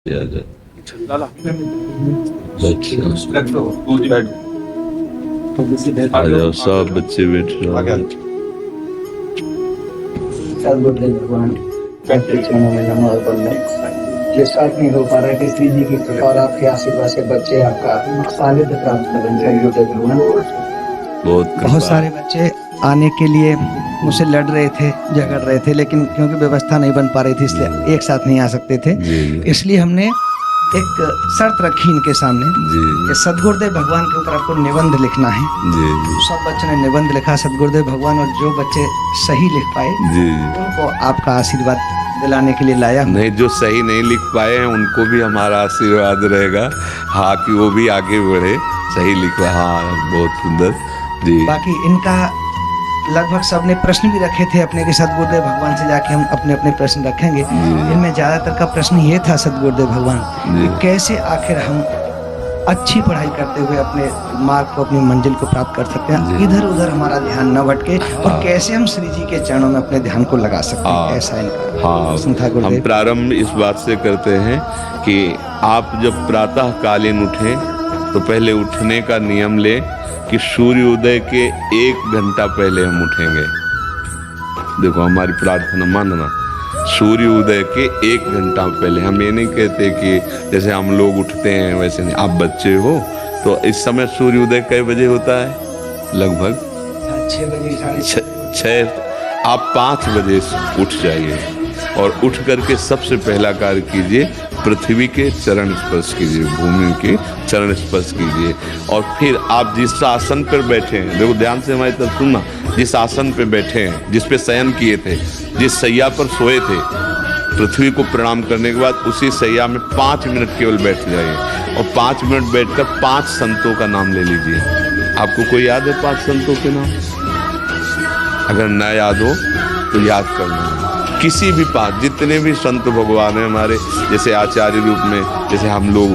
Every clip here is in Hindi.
लाला आ जाओ, सब बच्चे बैठ रहे हैं। ये साथ नहीं हो पा रहा है कि श्री जी की कृपा और आपके आशीर्वाद से बच्चे आपका सानिध्य प्राप्त करेंगे। बहुत सारे बच्चे आने के लिए मुझसे लड़ रहे थे, झगड़ रहे थे, लेकिन क्योंकि व्यवस्था नहीं बन पा रही थी इसलिए एक साथ नहीं आ सकते थे। इसलिए हमने एक शर्त रखी इनके सामने कि सदगुरुदेव भगवान के ऊपर आपको निबंध लिखना है। सब बच्चों ने निबंध लिखा सदगुरुदेव भगवान, और जो बच्चे सही लिख पाए उनको आपका आशीर्वाद दिलाने के लिए लाया। नहीं, जो सही नहीं लिख पाए हैं उनको भी हमारा आशीर्वाद रहेगा, हाँ, कि वो भी आगे बढ़े, सही लिखवा। हाँ, बहुत सुंदर जी। बाकी इनका लगभग सबने प्रश्न भी रखे थे अपने के सदगुरुदेव भगवान से जाके हम अपने अपने प्रश्न रखेंगे। इनमें ज्यादातर का प्रश्न ये था सदगुरुदेव भगवान कि कैसे आखिर हम अच्छी पढ़ाई करते हुए अपने मार्ग को, अपनी मंजिल को प्राप्त कर सकते हैं, इधर उधर हमारा ध्यान न भटके, और कैसे हम श्री जी के चरणों में अपने ध्यान को लगा सकते हैं। ऐसा हाँ, हम प्रारंभ इस बात से करते हैं कि आप जब प्रातः कालीन उठें तो पहले उठने का नियम ले कि सूर्योदय के 1 घंटा पहले हम उठेंगे। देखो, हमारी प्रार्थना मानना, सूर्योदय के 1 घंटा पहले। हम ये नहीं कहते कि जैसे हम लोग उठते हैं वैसे नहीं। आप बच्चे हो तो इस समय सूर्योदय कई बजे होता है? लगभग 6 बजे, 6। आप 5 बजे उठ जाइए और उठ करके सबसे पहला कार्य कीजिए, पृथ्वी के चरण स्पर्श कीजिए, भूमि के चरण स्पर्श कीजिए। और फिर आप जिस आसन पर बैठे हैं, देखो ध्यान से हमारी तरफ सुनना, जिस आसन पे बैठे हैं, जिस पे शयन किए थे, जिस सैया पर सोए थे, पृथ्वी को प्रणाम करने के बाद उसी सैया में 5 मिनट केवल बैठ जाइए और 5 मिनट बैठकर 5 संतों का नाम ले लीजिए। आपको कोई याद है 5 संतों के नाम? अगर न याद हो तो याद कर लेना। किसी भी 5, जितने भी संत भगवान हैं हमारे, जैसे आचार्य रूप में, जैसे हम लोग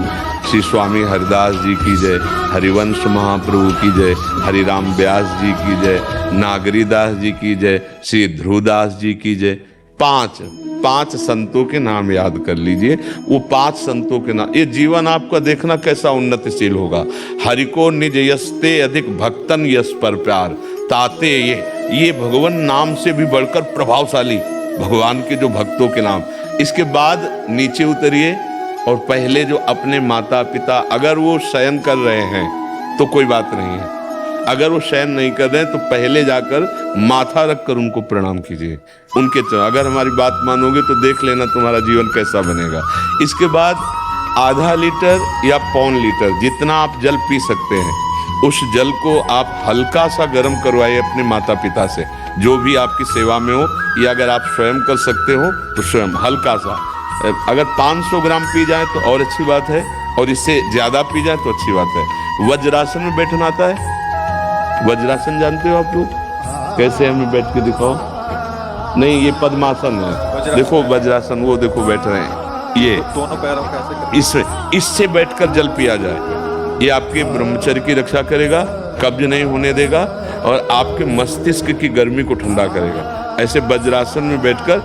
श्री स्वामी हरिदास जी की जय, हरिवंश महाप्रभु की जय, हरिराम व्यास जी की जय, नागरीदास जी की जय, श्री ध्रुवदास जी की जय। 5 संतों के नाम याद कर लीजिए। वो 5 संतों के नाम, ये जीवन आपका देखना कैसा उन्नतिशील होगा। हरि को निज यस्ते अधिक भक्तन यस पर प्यार ताते, ये भगवान नाम से भी बढ़कर प्रभावशाली भगवान के जो भक्तों के नाम। इसके बाद नीचे उतरिए और पहले जो अपने माता पिता, अगर वो शयन कर रहे हैं तो कोई बात नहीं है, अगर वो शयन नहीं कर रहे हैं तो पहले जाकर माथा रखकर उनको प्रणाम कीजिए, उनके चरण। अगर हमारी बात मानोगे तो देख लेना तुम्हारा जीवन कैसा बनेगा। इसके बाद आधा लीटर या 1.25 लीटर जितना आप जल पी सकते हैं, उस जल को आप हल्का सा गर्म करवाइए अपने माता पिता से, जो भी आपकी सेवा में हो, या अगर आप स्वयं कर सकते हो तो स्वयं हल्का सा। अगर 500 ग्राम पी जाए तो और अच्छी बात है, और इससे ज्यादा पी जाए तो अच्छी बात है। वज्रासन में बैठना आता है? वज्रासन जानते हो आप लोग? कैसे हमें बैठ के दिखाओ। नहीं, ये पद्मासन है। देखो वज्रासन, वो देखो बैठ रहे हैं, ये दोनों पैरों का ऐसे इससे बैठकर जल पिया जाए। ये आपके ब्रह्मचर्य की रक्षा करेगा, कब्ज नहीं होने देगा, और आपके मस्तिष्क की गर्मी को ठंडा करेगा। ऐसे वज्रासन में बैठकर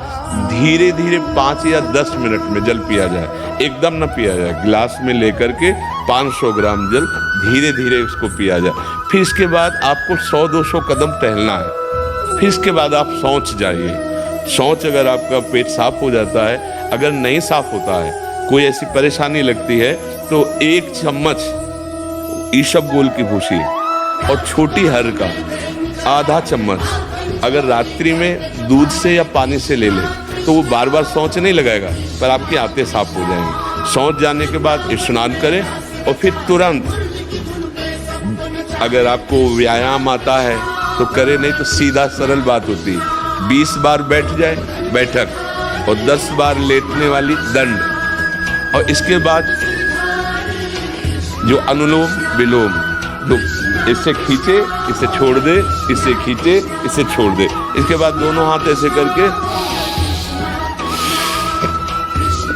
धीरे धीरे 5 या 10 मिनट में जल पिया जाए, एकदम न पिया जाए। गिलास में लेकर के 500 ग्राम जल धीरे धीरे उसको पिया जाए। फिर इसके बाद आपको 100-200 कदम टहलना है। फिर इसके बाद आप शौच जाइए। शौच, अगर आपका पेट साफ हो जाता है, अगर नहीं साफ होता है, कोई ऐसी परेशानी लगती है, तो 1 चम्मच ईसबगोल की भूसी और छोटी हर का आधा चम्मच अगर रात्रि में दूध से या पानी से ले ले तो वो बार बार शौच नहीं लगाएगा, पर आपकी आंतें साफ हो जाएंगी। शौच जाने के बाद स्नान करें और फिर तुरंत, अगर आपको व्यायाम आता है तो करे, नहीं तो सीधा सरल बात होती है, 20 बार बैठ जाए बैठक, और 10 बार लेटने वाली दंड, और इसके बाद जो अनुलोम विलोम, तो इससे खींचे, इसे छोड़ दे, इसे खींचे, इसे छोड़ दे। इसके बाद दोनों हाथ ऐसे करके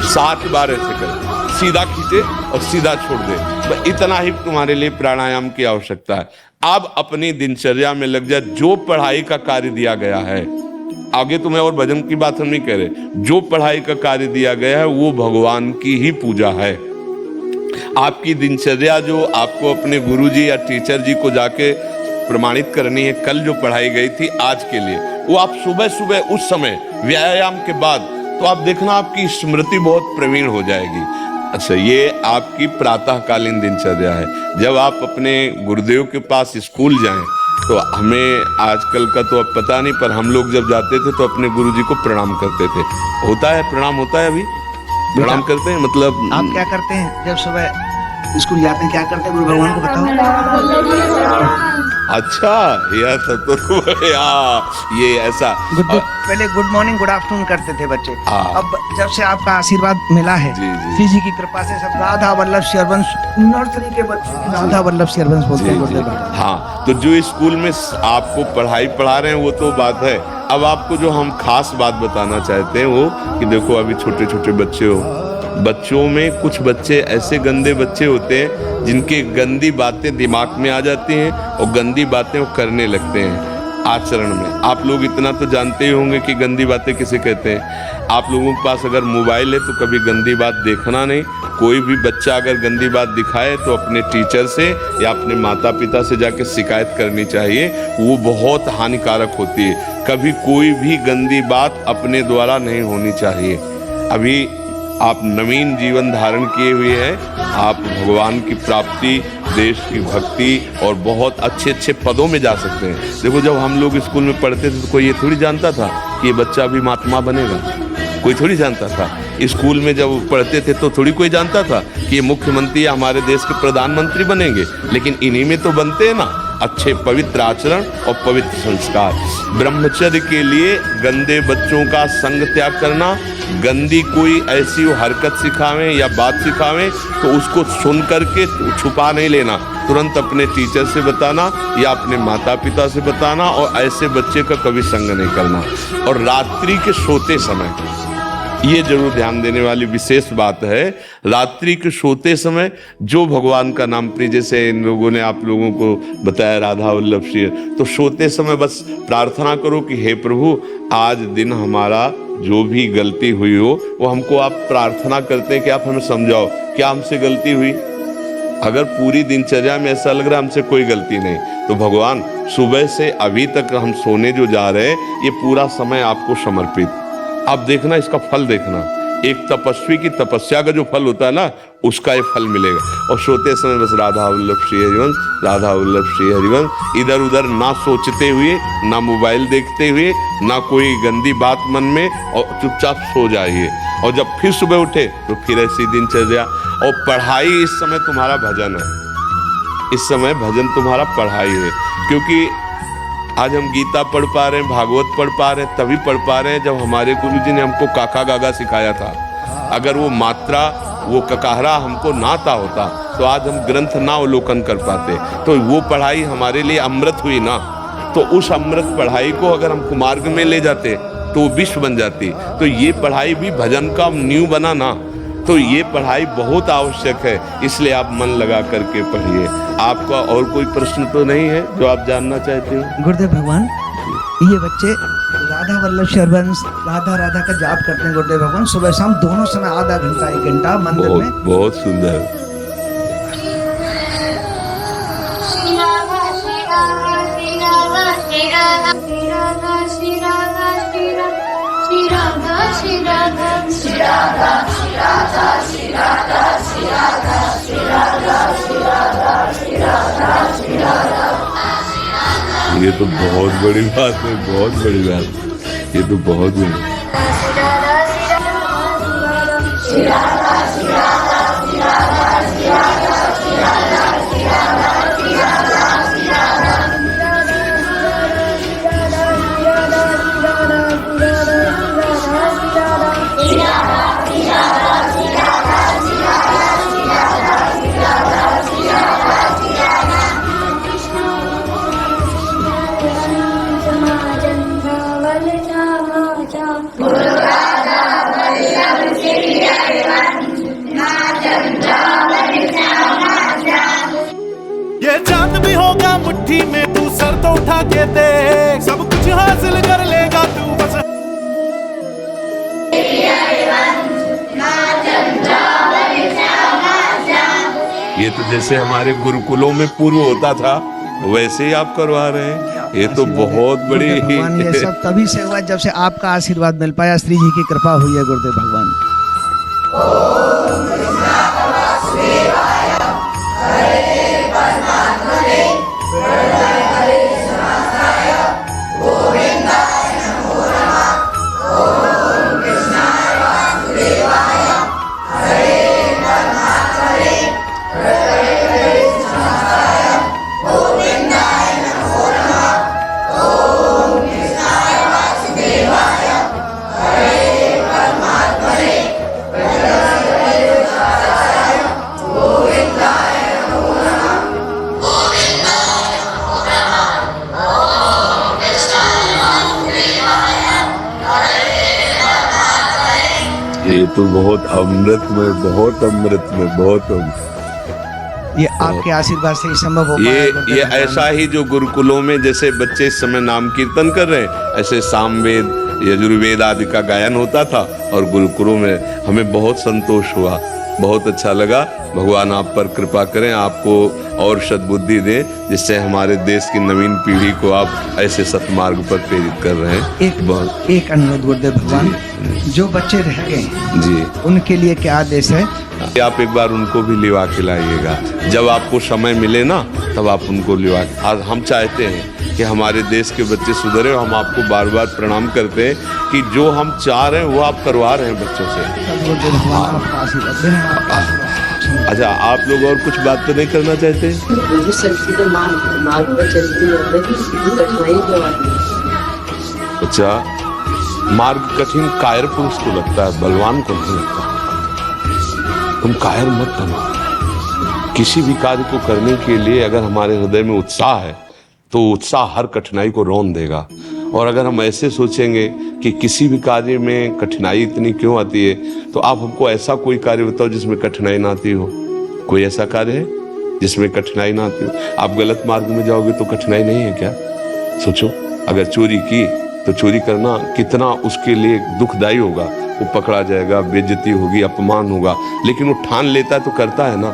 7 बार ऐसे कर, सीधा खींचे और सीधा छोड़ दे। बस इतना ही तुम्हारे लिए प्राणायाम की आवश्यकता है। अब अपनी दिनचर्या में लग जा। जो पढ़ाई का कार्य दिया गया है आगे तो मैं और भजन की बात हम नहीं कह रहे, जो पढ़ाई का कार्य दिया गया है वो भगवान की ही पूजा है। आपकी दिनचर्या जो आपको अपने गुरुजी या टीचर जी को जाके प्रमाणित करनी है, कल जो पढ़ाई गई थी आज के लिए, वो आप सुबह सुबह उस समय व्यायाम के बाद, तो आप देखना आपकी स्मृति बहुत प्रवीण हो जाएगी। अच्छा, ये आपकी प्रातःकालीन दिनचर्या है। जब आप अपने गुरुदेव के पास स्कूल जाएं, तो हमें आजकल का तो अब पता नहीं, पर हम लोग जब जाते थे तो अपने गुरुजी को प्रणाम करते थे। होता है प्रणाम, होता है अभी प्रणाम करते हैं। मतलब आप क्या करते हैं जब सुबह स्कूल जाते हैं, क्या करते हैं गुरु भगवान को बताओ। अच्छा, यह तो ये ऐसा पहले गुड मॉर्निंग गुड आफ्टरनून करते थे बच्चे। अब जब से आपका आशीर्वाद मिला है, श्री जी की कृपा से सब राधा वल्लभ शेरवंश नर्सरी के बच्चे राधा वल्लभ शेरवंश बोलते हैं। हाँ, तो जो स्कूल में आपको पढ़ाई पढ़ा रहे हैं वो तो बात है। अब आपको जो हम खास बात बताना चाहते हैं वो कि देखो, अभी छोटे छोटे बच्चे हो, बच्चों में कुछ बच्चे ऐसे गंदे बच्चे होते हैं जिनकी गंदी बातें दिमाग में आ जाती हैं और गंदी बातें वो करने लगते हैं आचरण में। आप लोग इतना तो जानते ही होंगे कि गंदी बातें किसे कहते हैं। आप लोगों के पास अगर मोबाइल है तो कभी गंदी बात देखना नहीं। कोई भी बच्चा अगर गंदी बात दिखाए तो अपने टीचर से या अपने माता पिता से जाके शिकायत करनी चाहिए, वो बहुत हानिकारक होती है। कभी कोई भी गंदी बात अपने द्वारा नहीं होनी चाहिए। अभी आप नवीन जीवन धारण किए हुए हैं, आप भगवान की प्राप्ति, देश की भक्ति और बहुत अच्छे अच्छे पदों में जा सकते हैं। देखो, जब हम लोग स्कूल में पढ़ते थे तो कोई ये थोड़ी जानता था कि ये बच्चा अभी महात्मा बनेगा, कोई थोड़ी जानता था। स्कूल में जब पढ़ते थे तो थोड़ी कोई जानता था कि ये मुख्यमंत्री या हमारे देश के प्रधानमंत्री बनेंगे, लेकिन इन्हीं में तो बनते हैं ना अच्छे पवित्र आचरण और पवित्र संस्कार। ब्रह्मचर्य के लिए गंदे बच्चों का संग त्याग करना, गंदी कोई ऐसी हरकत सिखावें या बात सिखावें तो उसको सुन करके छुपा नहीं लेना, तुरंत अपने टीचर से बताना या अपने माता पिता से बताना, और ऐसे बच्चे का कभी संग नहीं करना। और रात्रि के सोते समय ये जरूर ध्यान देने वाली विशेष बात है, रात्रि के सोते समय जो भगवान का नाम प्रिय, जैसे इन लोगों ने आप लोगों को बताया राधा वल्लभ शेर, तो सोते समय बस प्रार्थना करो कि हे प्रभु, आज दिन हमारा जो भी गलती हुई हो वो हमको आप प्रार्थना करते हैं कि आप हमें समझाओ क्या हमसे गलती हुई। अगर पूरी दिनचर्या में ऐसा लग रहा है हमसे कोई गलती नहीं, तो भगवान सुबह से अभी तक हम सोने जो जा रहे हैं ये पूरा समय आपको समर्पित। आप देखना, इसका फल देखना, एक तपस्वी की तपस्या का जो फल होता है ना, उसका ये फल मिलेगा। और सोते समय बस राधा वल्लभ श्री हरिवंश, राधा वल्लभ श्री हरिवंश, इधर उधर ना सोचते हुए, ना मोबाइल देखते हुए, ना कोई गंदी बात मन में, और चुपचाप सो जाइए। और जब फिर सुबह उठे तो फिर ऐसी दिनचर्या। और पढ़ाई इस समय तुम्हारा भजन है, इस समय भजन तुम्हारा पढ़ाई है, क्योंकि आज हम गीता पढ़ पा रहे हैं, भागवत पढ़ पा रहे हैं, तभी पढ़ पा रहे हैं जब हमारे गुरुजी ने हमको काका गागा सिखाया था। अगर वो मात्रा, वो ककाहरा हमको ना आता होता तो आज हम ग्रंथ ना अवलोकन कर पाते। तो वो पढ़ाई हमारे लिए अमृत हुई ना, तो उस अमृत पढ़ाई को अगर हम कुमार्ग में ले जाते तो वो विश्व बन जाती। तो ये पढ़ाई भी भजन का न्यू बना ना, तो ये पढ़ाई बहुत आवश्यक है, इसलिए आप मन लगा करके पढ़िए। आपका और कोई प्रश्न तो नहीं है जो आप जानना चाहते हैं? गुरुदेव भगवान, ये बच्चे राधा वल्लभ शेरवंश राधा राधा का जाप करते हैं गुरुदेव भगवान, सुबह शाम दोनों समय आधा घंटा 1 घंटा मंदिर में। बहुत सुंदर। ये तो बहुत बड़ी बात है, बहुत बड़ी बात, ये तो बहुत बड़ी। ये चांद भी होगा मुट्ठी में, तू सर तो उठा के देख, सब कुछ हासिल कर लेगा तू बस। ये तो जैसे हमारे गुरुकुलों में पूर्व होता था वैसे ही आप करवा रहे हैं। ये तो बहुत बड़ी भगवान, ये सब तभी से हुआ जब से आपका आशीर्वाद मिल पाया, श्री जी की कृपा हुई है गुरुदेव भगवान। ये तो बहुत अमृत में, बहुत अमृत में, बहुत अमृत। ये आपके आशीर्वाद से ही संभव हो पाया ये गुरुदेव भगवान। ऐसा ही जो गुरुकुलों में जैसे बच्चे इस समय नाम कीर्तन कर रहे हैं, ऐसे सामवेद यजुर्वेद आदि का गायन होता था और गुरुकुलों में हमें बहुत संतोष हुआ, बहुत अच्छा लगा। भगवान आप पर कृपा करें, आपको और सद्बुद्धि दें, जिससे हमारे देश की नवीन पीढ़ी को आप ऐसे सतमार्ग पर प्रेरित कर रहे हैं। एक अनुरोध गुरुदेव भगवान, जो बच्चे रह गए जी, उनके लिए क्या आदेश है? आप एक बार उनको भी लिवा खिलाइएगा, जब आपको समय मिले ना तब आप उनको लिवा। आज हम चाहते हैं कि हमारे देश के बच्चे सुधरे, हम आपको बार बार प्रणाम करते हैं कि जो हम चाह रहे हैं वो आप करवा रहे हैं बच्चों से। गुरुदेव भगवान आपका आशीर्वाद देना, आपका आशीर्वाद। अच्छा, आप लोग और कुछ बात तो नहीं करना चाहते? अच्छा, मार्ग कठिन कायर पुरुष को लगता है, बलवान को नहीं लगता। तुम कायर मत बनो। किसी भी कार्य को करने के लिए अगर हमारे हृदय में उत्साह है तो उत्साह हर कठिनाई को रौंद देगा। और अगर हम ऐसे सोचेंगे कि किसी भी कार्य में कठिनाई इतनी क्यों आती है, तो आप हमको ऐसा कोई कार्य बताओ जिसमें कठिनाई ना आती हो। कोई ऐसा कार्य है जिसमें कठिनाई ना आती हो? आप गलत मार्ग में जाओगे तो कठिनाई नहीं है क्या? सोचो, अगर चोरी की तो चोरी करना कितना उसके लिए दुखदायी होगा। वो पकड़ा जाएगा, बेइज्जती होगी, अपमान होगा, लेकिन वो ठान लेता है तो करता है ना।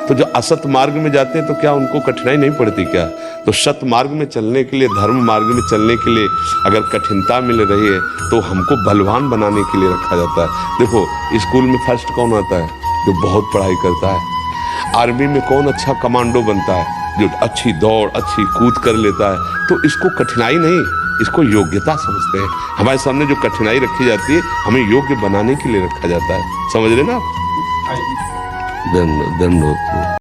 तो जो असत मार्ग में जाते हैं तो क्या उनको कठिनाई नहीं पड़ती क्या? तो सत मार्ग में चलने के लिए, धर्म मार्ग में चलने के लिए अगर कठिनता मिल रही है तो हमको बलवान बनाने के लिए रखा जाता है। देखो, स्कूल में फर्स्ट कौन आता है? जो बहुत पढ़ाई करता है। आर्मी में कौन अच्छा कमांडो बनता है? जो अच्छी दौड़, अच्छी कूद कर लेता है। तो इसको कठिनाई नहीं, इसको योग्यता समझते हैं। हमारे सामने जो कठिनाई रखी जाती है, हमें योग्य बनाने के लिए रखा जाता है। समझ रहे ना आप? धन्यवाद।